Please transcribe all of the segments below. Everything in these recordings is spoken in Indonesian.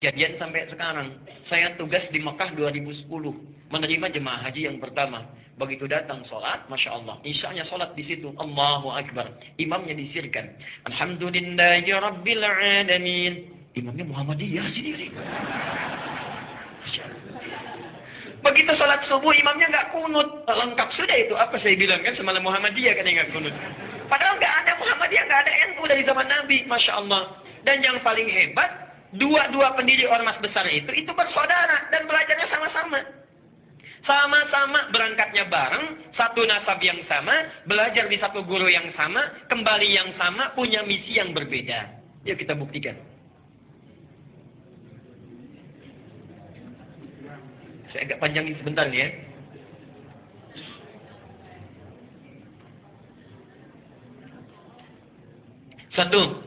Jadian sampai sekarang. Saya tugas di Mekah 2010. Menerima jemaah haji yang pertama. Begitu datang sholat, Masya Allah. Isya'nya sholat di situ. Allahu Akbar. Imamnya disirkan. Alhamdulillahi Rabbil Alamin. Imamnya Muhammadiyah sendiri. Begitu sholat subuh, imamnya nggak kunut. Lengkap sudah itu. Apa saya bilang kan semalam Muhammadiyah kan yang nggak kunut. Padahal nggak ada Muhammadiyah, nggak ada NU dari zaman Nabi. Masya Allah. Dan yang paling hebat, dua pendiri ormas besar itu bersaudara dan belajarnya sama-sama. Sama-sama berangkatnya bareng, satu nasab yang sama, belajar di satu guru yang sama, kembali yang sama, punya misi yang berbeda. Yuk kita buktikan. Saya agak panjangin sebentar nih ya. Satu,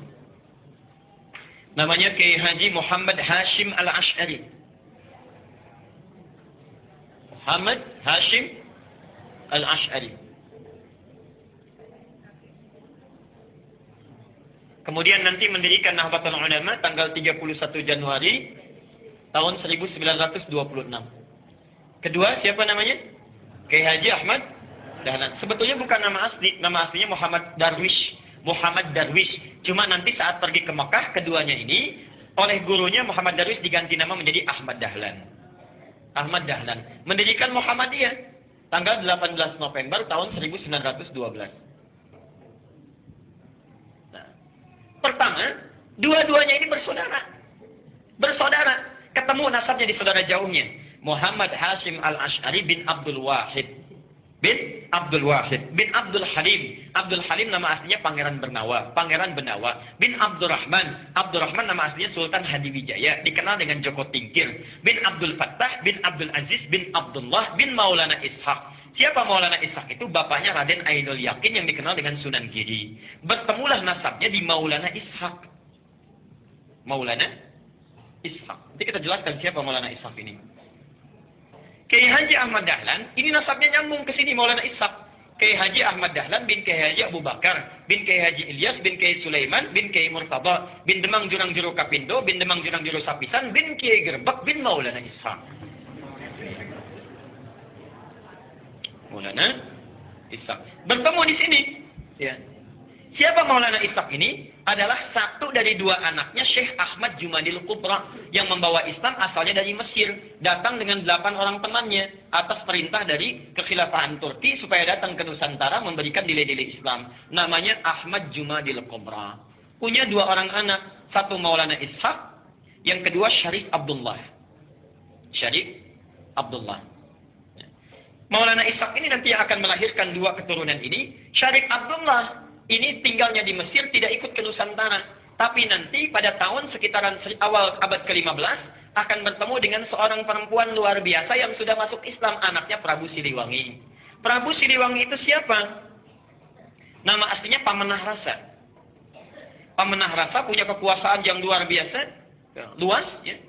namanya Kiai Haji Muhammad Hashim Al-Ash'ari. Muhammad Hashim Al-Ash'ari. Kemudian nanti mendirikan Nahdlatul Ulama tanggal 31 Januari tahun 1926. Kedua, siapa namanya? Kiai Haji Ahmad Dahlan. Sebetulnya bukan nama asli, nama aslinya Muhammad Darwish. Muhammad Darwish. Cuma nanti saat pergi ke Mekah, keduanya ini oleh gurunya Muhammad Darwish diganti nama menjadi Ahmad Dahlan. Ahmad Dahlan mendirikan Muhammadiyah tanggal 18 November tahun 1912. Nah, pertama, dua-duanya ini bersaudara. Bersaudara. Ketemu nasabnya di saudara jauhnya. Muhammad Hashim Al-Ash'ari bin Abdul Wahid. Bin Abdul Wahid. Bin Abdul Halim. Abdul Halim nama aslinya Pangeran Bernawa. Pangeran Benawa. Bin Abdurrahman. Abdurrahman nama aslinya Sultan Hadiwijaya. Dikenal dengan Joko Tingkir. Bin Abdul Fattah. Bin Abdul Aziz. Bin Abdullah. Bin Maulana Ishaq. Siapa Maulana Ishaq itu? Bapaknya Raden Ainul Yakin yang dikenal dengan Sunan Giri. Bertemulah nasabnya di Maulana Ishaq. Maulana Ishaq. Nanti kita jelaskan siapa Maulana Ishaq ini. Kiai Haji Ahmad Dahlan, ini nasabnya nyambung ke sini Maulana Ishaq. Kiai Haji Ahmad Dahlan bin Kiai Haji Abu Bakar, bin Kiai Haji Ilyas, bin Kiai Sulaiman, bin Kiai Murtada, bin Demang Jurang Juru Kapindo, bin Demang Jurang Juru Sapisan, bin Kiai Gerbek, bin Maulana Ishaq. Maulana Ishaq. Bertemu di sini. Ya. Siapa Maulana Ishaq ini? Adalah satu dari dua anaknya Syekh Ahmad Jumadil Kubra yang membawa Islam asalnya dari Mesir. Datang dengan 8 orang temannya atas perintah dari kekhilafahan Turki supaya datang ke Nusantara memberikan nilai-nilai Islam. Namanya Ahmad Jumadil Kubra. Punya 2 orang anak. Satu Maulana Ishaq, yang kedua Syarif Abdullah. Syarif Abdullah. Maulana Ishaq ini nanti yang akan melahirkan 2 keturunan ini. Syarif Abdullah ini tinggalnya di Mesir, tidak ikut ke Nusantara. Tapi nanti pada tahun sekitaran awal abad ke-15 akan bertemu dengan seorang perempuan luar biasa yang sudah masuk Islam. Anaknya Prabu Siliwangi. Prabu Siliwangi itu siapa? Nama aslinya Pamenah Rasa. Pamenah Rasa punya kekuasaan yang luar biasa. Luas. Ya.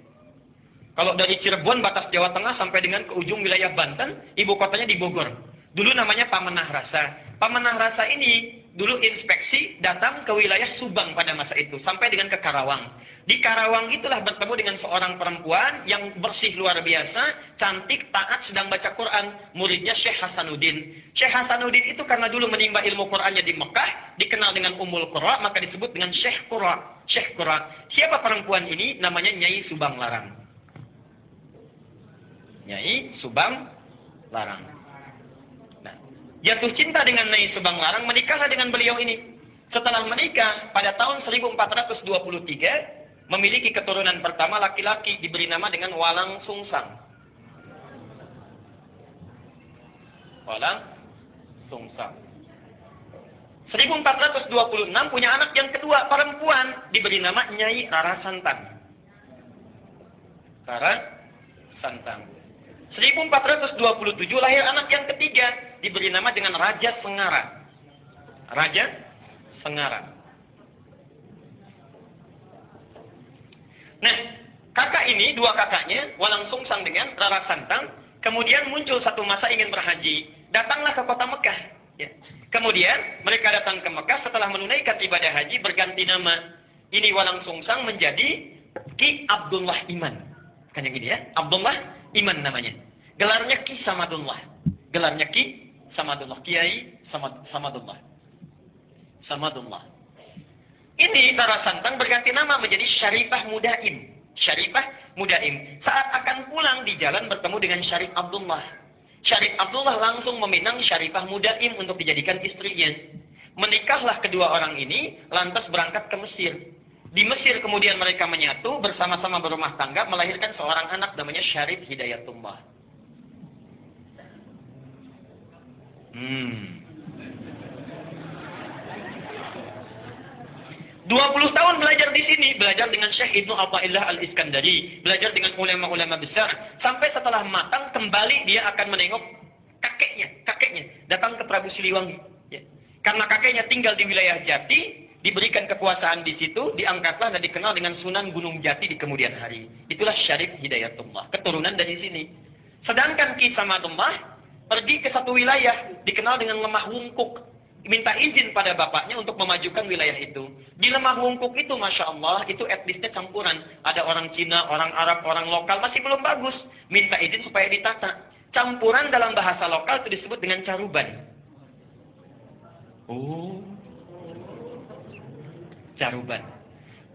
Kalau dari Cirebon, batas Jawa Tengah sampai dengan ke ujung wilayah Banten, ibu kotanya di Bogor. Dulu namanya Pamenah Rasa. Pamenah Rasa ini dulu inspeksi datang ke wilayah Subang pada masa itu. Sampai dengan ke Karawang. Di Karawang itulah bertemu dengan seorang perempuan yang bersih luar biasa. Cantik, taat, sedang baca Quran. Muridnya Syekh Hasanuddin. Syekh Hasanuddin itu karena dulu menimba ilmu Qurannya di Mekah. Dikenal dengan Ummul Qura. Maka disebut dengan Syekh Qura. Syekh Qura. Siapa perempuan ini? Namanya Nyai Subang Larang. Nyai Subang Larang. Jatuh cinta dengan Nyai Subang Larang, menikahlah dengan beliau ini. Setelah menikah, pada tahun 1423, memiliki keturunan pertama laki-laki, diberi nama dengan Walang Sungsang. Walang Sungsang. 1426 punya anak yang kedua, perempuan, diberi nama Nyai Rara Santang. Rara Santang. 1427 lahir anak yang ketiga, diberi nama dengan Raja Sengara. Raja Sengara. Nah, kakak ini, 2 kakaknya, Walang Sungsang dengan Rara Santang, kemudian muncul satu masa ingin berhaji. Datanglah ke kota Mekah. Ya. Kemudian mereka datang ke Mekah setelah menunaikan ibadah haji, berganti nama. Ini Walang Sungsang menjadi Ki Abdullah Iman. Kan yang ini ya, Abdullah Iman namanya. Gelarnya Ki Samadullah. Gelarnya Ki Samadullah. Kiai Samadullah. Samadullah. Ini Rara Santang berganti nama menjadi Syarifah Mudaim. Syarifah Mudaim. Saat akan pulang di jalan bertemu dengan Syarif Abdullah. Syarif Abdullah langsung meminang Syarifah Mudaim untuk dijadikan istrinya. Menikahlah kedua orang ini, lantas berangkat ke Mesir. Di Mesir kemudian mereka menyatu, bersama-sama berumah tangga, melahirkan seorang anak namanya Syarif Hidayatullah. 20 tahun belajar di sini, belajar dengan Syekh Ibnu Athaillah Al-Iskandari, belajar dengan ulama-ulama besar, sampai setelah matang kembali dia akan menengok kakeknya datang ke Prabu Siliwangi. Ya. Karena kakeknya tinggal di wilayah Jati, diberikan kekuasaan di situ, diangkatlah dan dikenal dengan Sunan Gunung Jati di kemudian hari. Itulah Syarif Hidayatullah, keturunan dari sini. Sedangkan Ki Samadullah pergi ke satu wilayah dikenal dengan Lemah Wungkuk. Minta izin pada bapaknya untuk memajukan wilayah itu. Di Lemah Wungkuk itu, Masya Allah, itu etnisnya campuran. Ada orang Cina, orang Arab, orang lokal, masih belum bagus. Minta izin supaya ditata. Campuran dalam bahasa lokal itu disebut dengan caruban. Oh, caruban.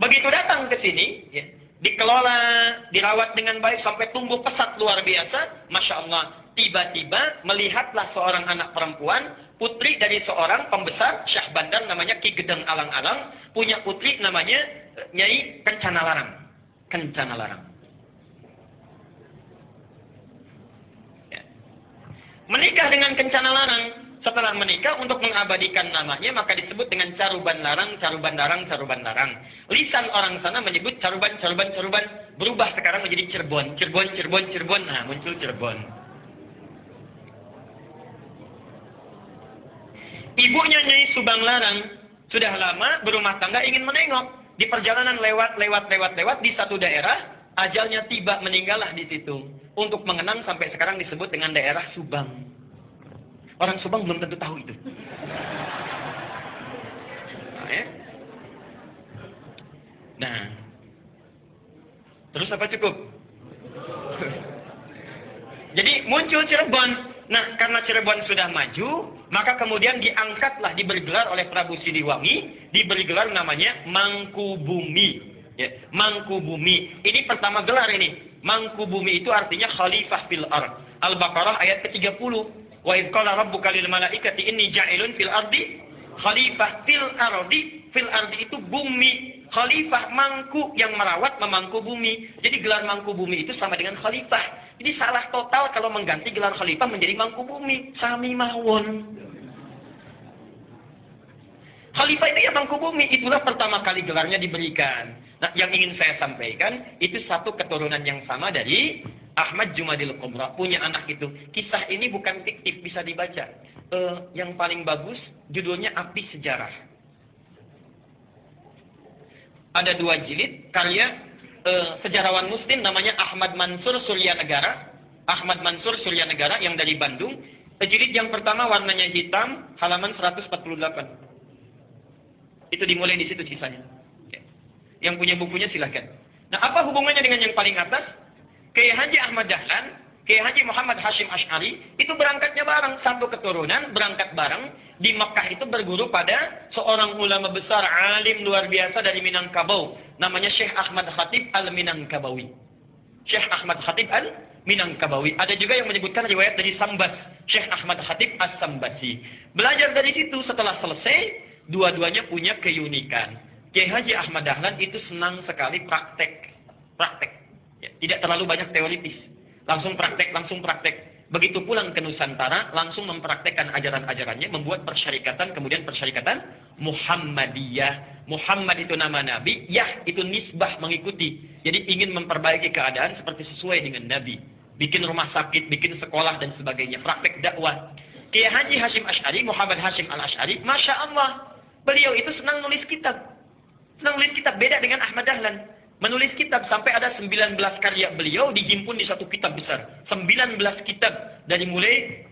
Begitu datang ke sini, ya, dikelola, dirawat dengan baik sampai tumbuh pesat luar biasa. Masya Allah. Tiba-tiba melihatlah seorang anak perempuan, putri dari seorang pembesar Syah Bandar namanya Ki Gedeng Alang-Alang, punya putri namanya Nyai Kencana Larang. Kencana Larang. Ya. Menikah dengan Kencana Larang. Setelah menikah untuk mengabadikan namanya maka disebut dengan Caruban Larang, Caruban Larang, Caruban Larang. Lisan orang sana menyebut Caruban, Caruban, Caruban. Berubah sekarang menjadi Cirebon, Cirebon, Cirebon, Cirebon. Nah, muncul Cirebon. Ibunya Nyai Subang Larang sudah lama berumah tangga ingin menengok. Di perjalanan lewat di satu daerah, ajalnya tiba, meninggallah di situ. Untuk mengenang sampai sekarang disebut dengan daerah Subang. Orang Subang belum tentu tahu itu. Nah, ya. Nah. Terus apa cukup? Jadi muncul Cirebon. Nah, karena Cirebon sudah maju, maka kemudian diangkatlah, diberi gelar oleh Prabu Siliwangi, diberi gelar namanya Mangkubumi. Ya, Mangkubumi. Ini pertama gelar ini. Mangkubumi itu artinya khalifah fil ard. Al-Baqarah ayat ke-30. Wa idz qala rabbuka lil malaikati inni ja'ilun fil ardi khalifah fil ardi. Fil ardi itu bumi. Khalifah mangku yang merawat, memangku bumi. Jadi gelar mangku bumi itu sama dengan khalifah. Jadi salah total kalau mengganti gelar khalifah menjadi mangku bumi. Sami mawon. Khalifah itu ya mangku bumi. Itulah pertama kali gelarnya diberikan. Nah, yang ingin saya sampaikan, itu satu keturunan yang sama dari Ahmad Jumadil Kubra. Punya anak itu. Kisah ini bukan fiktif, bisa dibaca. Yang paling bagus, judulnya Api Sejarah. Ada 2 jilid, karya sejarawan muslim namanya Ahmad Mansur Suryanegara. Ahmad Mansur Suryanegara yang dari Bandung. Jilid yang pertama warnanya hitam, halaman 148. Itu dimulai di situ sisanya. Yang punya bukunya silahkan. Nah, apa hubungannya dengan yang paling atas? Kiai Haji Ahmad Dahlan, Kiai Haji Muhammad Hashim Asy'ari, itu berangkatnya bareng. Satu keturunan, berangkat bareng. Di Mekah itu berguru pada seorang ulama besar, alim luar biasa dari Minangkabau. Namanya Syekh Ahmad Khatib Al-Minangkabawi. Syekh Ahmad Khatib Al-Minangkabawi. Ada juga yang menyebutkan riwayat dari Sambas. Syekh Ahmad Khatib As-Sambasi. Belajar dari situ, setelah selesai, dua-duanya punya keunikan. Kiai Haji Ahmad Dahlan itu senang sekali praktek. Ya, tidak terlalu banyak teoritis. Langsung praktek. Begitu pulang ke Nusantara, langsung mempraktekkan ajaran-ajarannya, membuat persyarikatan, kemudian persyarikatan Muhammadiyah. Muhammad itu nama Nabi, Yah itu nisbah, mengikuti. Jadi ingin memperbaiki keadaan seperti sesuai dengan Nabi. Bikin rumah sakit, bikin sekolah, dan sebagainya. Praktek dakwah. Kiai Haji Hashim Asy'ari, Muhammad Hashim Al-Asy'ari, Masya Allah. Beliau itu senang nulis kitab. Beda dengan Ahmad Dahlan. Menulis kitab sampai ada 19 karya beliau dihimpun di satu kitab besar. 19 kitab. Dari mulai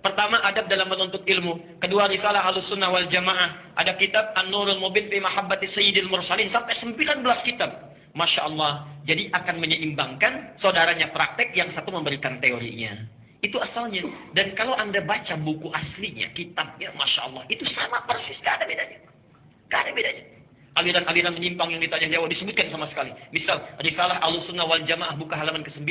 pertama adab dalam menuntut ilmu. Kedua risalah Ahlussunnah wal Jamaah. Ada kitab An-Nurul Mubin fi Mahabbati Sayyidil Mursalin. Sampai 19 kitab. Masya Allah. Jadi akan menyeimbangkan saudaranya praktek, yang satu memberikan teorinya. Itu asalnya. Dan kalau Anda baca buku aslinya, kitabnya, Masya Allah, itu sama persis, gak ada bedanya. Gak ada bedanya. Aliran-aliran menyimpang yang di Tanah Jawa disebutkan sama sekali. Misal, Risalah Ahlussunnah wal Jamaah buka halaman ke-9.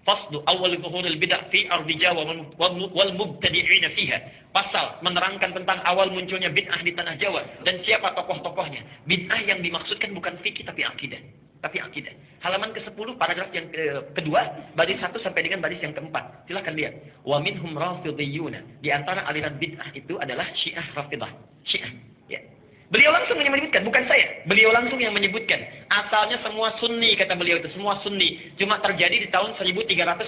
Faslu awal zuhuril bid'ah fi ardi Jawa wal mubtadi'ina fiha. Pasal menerangkan tentang awal munculnya bid'ah di Tanah Jawa dan siapa tokoh-tokohnya. Bid'ah yang dimaksudkan bukan fikih tapi akidah. Tapi akidah. Halaman ke-10 paragraf yang kedua, baris 1 sampai dengan baris yang ke-4. Silakan lihat. Wa minhum rafidhiyuna. Di antara aliran bid'ah itu adalah Syiah Rafidah. Syiah. Ya. Beliau langsung yang menyebutkan, bukan saya. Beliau langsung yang menyebutkan. Asalnya semua sunni, kata beliau itu. Semua sunni. Cuma terjadi di tahun 1333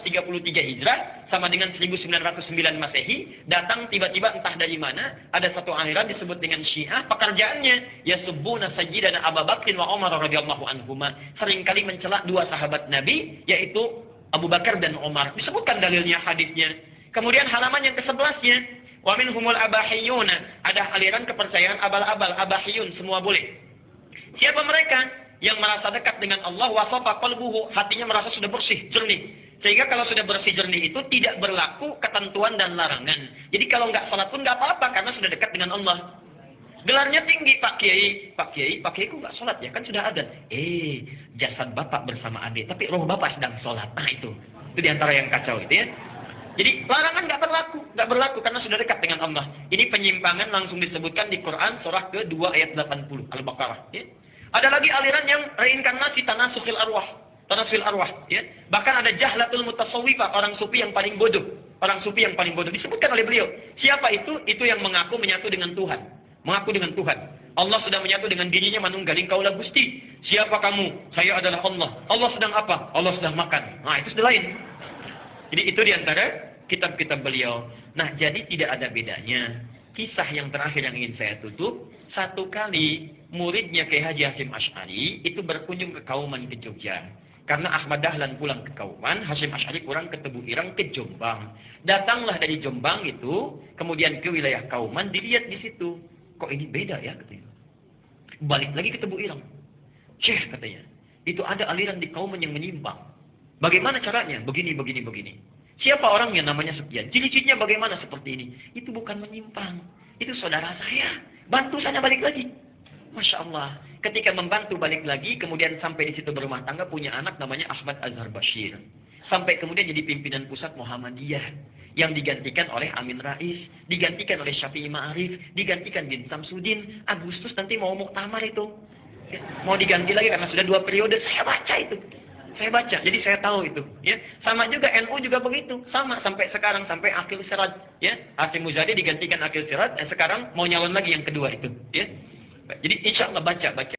Hijrah, sama dengan 1909 Masehi. Datang tiba-tiba entah dari mana, ada satu aliran disebut dengan Syiah. Pekerjaannya, yasubbuna sayyidana Abu Bakr wa Umar radhiyallahu anhuma. Seringkali mencela dua sahabat Nabi, yaitu Abu Bakar dan Umar. Disebutkan dalilnya, hadisnya. Kemudian halaman yang ke-11-nya, wa minhumul abahiyuna, ada aliran kepercayaan abal-abal, abahiyun, semua boleh. Siapa mereka? Yang merasa dekat dengan Allah, wasafa qalbuhu, hatinya merasa sudah bersih, jernih. Sehingga kalau sudah bersih jernih itu tidak berlaku ketentuan dan larangan. Jadi kalau nggak salat pun nggak apa-apa karena sudah dekat dengan Allah. Gelarnya tinggi, Pak Kiai. Pak Kiai kok nggak sholat ya? Kan sudah ada. Jasad Bapak bersama adik, tapi roh Bapak sedang sholat. Nah itu diantara yang kacau itu ya. Jadi larangan nggak berlaku karena sudah dekat dengan Allah. Ini penyimpangan langsung disebutkan di Quran surah ke-2 ayat 80 Al-Baqarah. Ya. Ada lagi aliran yang reinkarnasi tanasufil arwah, ya. Bahkan ada jahlatul mutasawwifah, orang sufi yang paling bodoh, disebutkan oleh beliau. Siapa itu? Itu yang mengaku menyatu dengan Tuhan, Allah sudah menyatu dengan dirinya, manunggaling kaulah Gusti. Siapa kamu? Saya adalah Allah. Allah sedang apa? Allah sedang makan. Nah itu sudah lain. Jadi itu diantara kitab-kitab beliau. Nah, jadi tidak ada bedanya. Kisah yang terakhir yang ingin saya tutup, satu kali muridnya Kiai Haji Hasyim Asy'ari itu berkunjung ke Kauman ke Jogja. Karena Ahmad Dahlan pulang ke Kauman, Hasyim Asy'ari kurang ke Tebu Ireng ke Jombang. Datanglah dari Jombang itu, kemudian ke wilayah Kauman, dilihat di situ. Kok ini beda ya katanya. Balik lagi ke Tebu Ireng. Syekh katanya, itu ada aliran di Kauman yang menyimpang. Bagaimana caranya? Begini. Siapa orangnya? Namanya sekian. Ciri-cirinya bagaimana? Seperti ini. Itu bukan menyimpang. Itu saudara saya. Bantu saya balik lagi. Masya Allah. Ketika membantu balik lagi, kemudian sampai di situ berumah tangga, punya anak namanya Ahmad Azhar Bashir. Sampai kemudian jadi pimpinan pusat Muhammadiyah. Yang digantikan oleh Amin Rais. Digantikan oleh Syafi'i Ma'arif. Digantikan bin Samsudin. Agustus nanti mau muktamar itu. Mau diganti lagi karena sudah 2 periode. Saya baca itu. Jadi saya tahu itu, ya. Sama juga NU juga begitu, sama sampai sekarang, sampai Akhil Sirat, ya. Hasyim Muzadi digantikan Akhil Sirat, sekarang mau nyalon lagi yang kedua itu, ya. Jadi insya Allah baca.